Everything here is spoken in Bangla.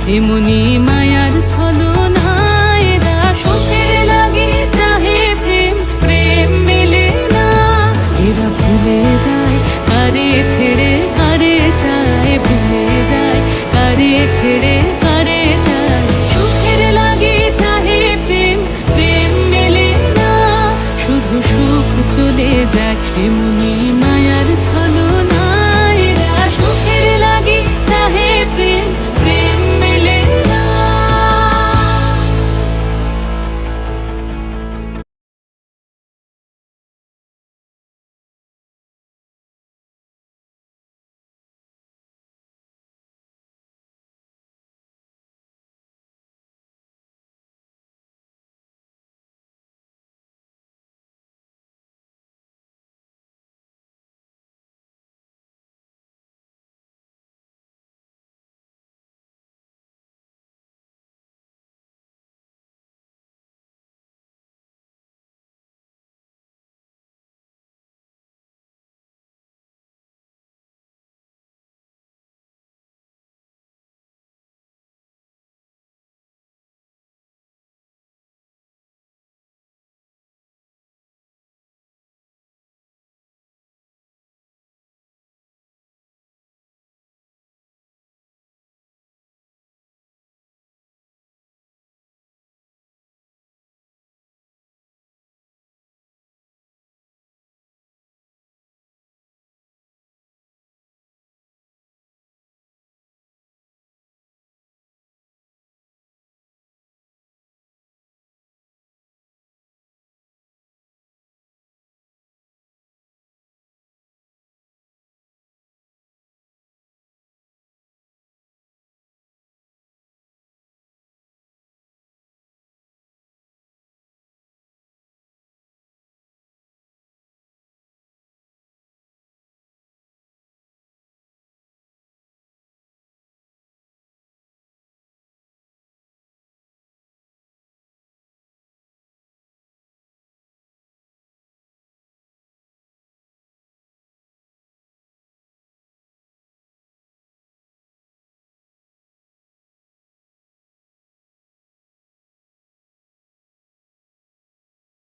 এমনি মায়ার ছলনা এরা সুখের লাগে চাহে প্রেম, প্রেম মেলে না। এরা ভুলে যায় কারে ছেড়ে কারে চায়, ভুলে যায় কারে ছেড়ে কারে চায়। সুখের লাগে চাহে প্রেম, প্রেম মেলে না। শুধু সুখ চলে যায় এমনি